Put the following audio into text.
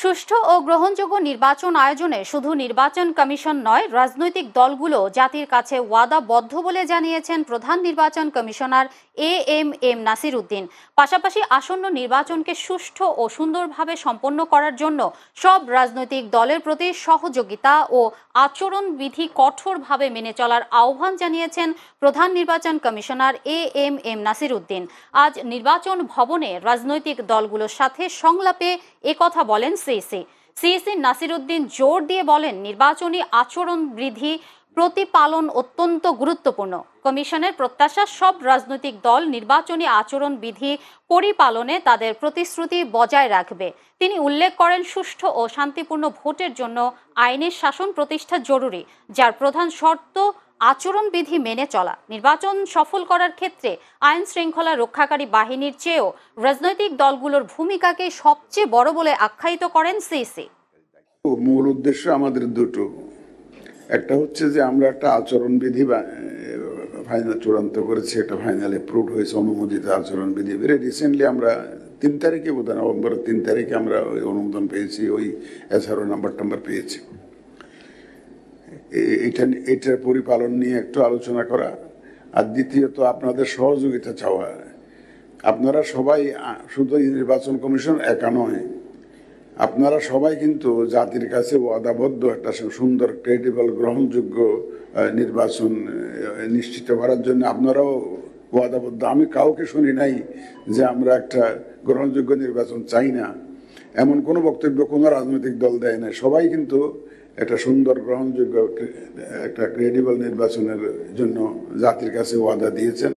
সুষ্ঠু ও গ্রহণযোগ্য নির্বাচন আয়োজনে শুধু নির্বাচন কমিশন নয়, রাজনৈতিক দলগুলো জাতির কাছে ওয়াদাবদ্ধ বলে জানিয়েছেন প্রধান নির্বাচন কমিশনার এম নাসির উদ্দিন। পাশাপাশি আসন্ন নির্বাচনকে সুষ্ঠু ও সুন্দরভাবে সম্পন্ন করার জন্য সব রাজনৈতিক দলের প্রতি সহযোগিতা ও আচরণবিধি কঠোরভাবে মেনে চলার আহ্বান জানিয়েছেন প্রধান নির্বাচন কমিশনার এম নাসির উদ্দিন। আজ নির্বাচন ভবনে রাজনৈতিক দলগুলোর সাথে সংলাপে একথা বলেন সিইসি নাসির উদ্দিন জোর দিয়ে বলেন, নির্বাচনী আচরণবিধি প্রতিপালন অত্যন্ত গুরুত্বপূর্ণ। কমিশনের প্রত্যাশা সব রাজনৈতিক দল নির্বাচনী আচরণবিধি পরিপালনে তাদের প্রতিশ্রুতি বজায় রাখবে। তিনি উল্লেখ করেন, সুষ্ঠু ও শান্তিপূর্ণ ভোটের জন্য আইনের শাসন প্রতিষ্ঠা জরুরি, যার প্রধান শর্ত আচরণবিধি মেনে চলা। নির্বাচন সফল করার ক্ষেত্রে আইন শৃঙ্খলা রক্ষাকারী বাহিনীর চেয়েও রাজনৈতিক দলগুলোর ভূমিকাকে সবচেয়ে বড় বলে আখ্যায়িত করেন সিইসি। মূল উদ্দেশ্য আমাদের দুটো, একটা হচ্ছে যে আমরা একটা আচরণবিধি ফাইনাল চূড়ান্ত করেছি, একটা ফাইনাল অ্যাপ্রুভড হয়েছে অনুমোদিত আচরণবিধি। ভেরি রিসেন্টলি আমরা 3 তারিখে বোধহয় নভেম্বরের 3 তারিখে আমরা ওই অনুমোদন পেয়েছি, ওই এসআরও নাম্বার পেয়েছি। এটার পরিপালন নিয়ে একটু আলোচনা করা, আর দ্বিতীয়ত আপনাদের সহযোগিতা চাওয়া। আপনারা সবাই, শুধু নির্বাচন কমিশন একা নয়, আপনারা সবাই কিন্তু জাতির কাছে ওয়াদাবদ্ধ একটা সুন্দর, ক্রেডিবল, গ্রহণযোগ্য নির্বাচন নিশ্চিত করার জন্য আপনারাও ওয়াদাবদ্ধ। আমি কাউকে শুনি নাই যে আমরা একটা গ্রহণযোগ্য নির্বাচন চাই না, এমন কোনো বক্তব্য কোনো রাজনৈতিক দল দেয় না। সবাই কিন্তু একটা সুন্দর, গ্রহণযোগ্য, একটা ক্রেডিবল নির্বাচনের জন্য জাতির কাছে ওয়াদা দিয়েছেন।